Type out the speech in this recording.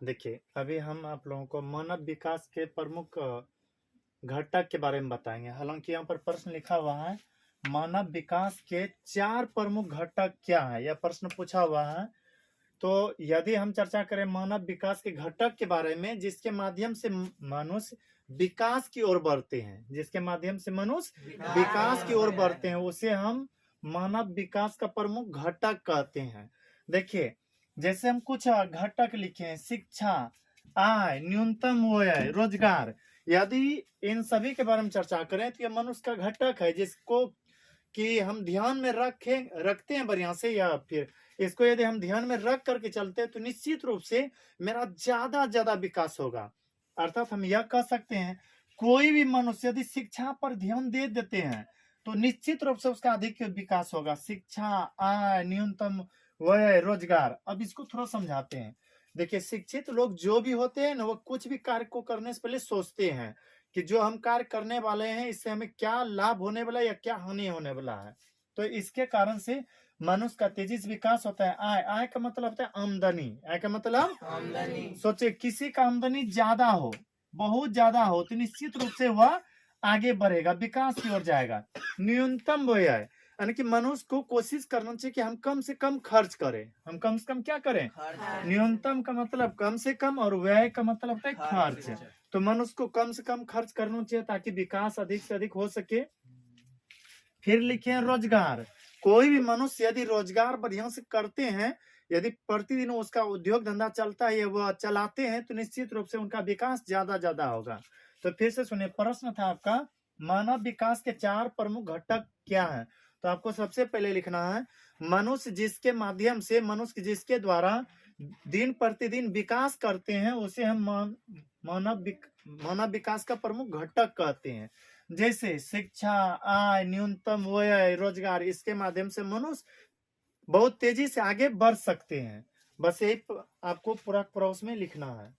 देखिए, अभी हम आप लोगों को मानव विकास के प्रमुख घटक के बारे में बताएंगे। हालांकि यहाँ पर प्रश्न लिखा हुआ है, मानव विकास के 4 प्रमुख घटक क्या है, यह प्रश्न पूछा हुआ है। तो यदि हम चर्चा करें मानव विकास के घटक के बारे में, जिसके माध्यम से मनुष्य विकास की ओर बढ़ते हैं, जिसके माध्यम से मनुष्य विकास की ओर बढ़ते हैं, उसे हम मानव विकास का प्रमुख घटक कहते हैं। देखिए, जैसे हम कुछ घटक लिखे हैं, शिक्षा, आय, न्यूनतम आय, रोजगार। यदि इन सभी के बारे में चर्चा करें तो यह मनुष्य का घटक है, जिसको कि हम ध्यान में रखते हैं बढ़िया से, या फिर इसको यदि हम ध्यान में रख करके चलते हैं तो निश्चित रूप से मेरा ज्यादा विकास होगा। अर्थात हम यह कह सकते हैं, कोई भी मनुष्य यदि शिक्षा पर ध्यान दे देते हैं तो निश्चित रूप से उसका अधिक विकास होगा। शिक्षा, आय, न्यूनतम वह रोजगार। अब इसको थोड़ा समझाते हैं। देखिए, शिक्षित लोग जो भी होते हैं ना, वो कुछ भी कार्य को करने से पहले सोचते हैं कि जो हम कार्य करने वाले हैं इससे हमें क्या लाभ होने वाला है या क्या हानि होने वाला है। तो इसके कारण से मनुष्य का तेजी से विकास होता है। आय, आय का मतलब होता है आमदनी। आय का मतलब आमदनी। सोचिए, किसी का आमदनी ज्यादा हो, बहुत ज्यादा हो, तो निश्चित रूप से वह आगे बढ़ेगा, विकास की ओर जाएगा। न्यूनतम वो है, यानी कि मनुष्य को कोशिश करना चाहिए कि हम कम से कम खर्च करें। हम कम से कम क्या करें? न्यूनतम का मतलब कम से कम, और व्यय का मतलब होता है खर्च। तो मनुष्य को कम से कम खर्च करना चाहिए ताकि विकास अधिक से अधिक हो सके। फिर लिखे रोजगार। कोई भी मनुष्य यदि रोजगार बढ़िया से करते हैं, यदि प्रतिदिन उसका उद्योग धंधा चलता है, वह चलाते हैं, तो निश्चित रूप से उनका विकास ज्यादा होगा। तो फिर से सुनिए, प्रश्न था आपका, मानव विकास के 4 प्रमुख घटक क्या हैं? तो आपको सबसे पहले लिखना है, मनुष्य जिसके माध्यम से, मनुष्य जिसके द्वारा दिन प्रतिदिन विकास करते हैं, उसे हम मानव विकास का प्रमुख घटक कहते हैं। जैसे शिक्षा, आय, न्यूनतम व्यय, रोजगार, इसके माध्यम से मनुष्य बहुत तेजी से आगे बढ़ सकते हैं। बस यही आपको पूरा उसमें लिखना है।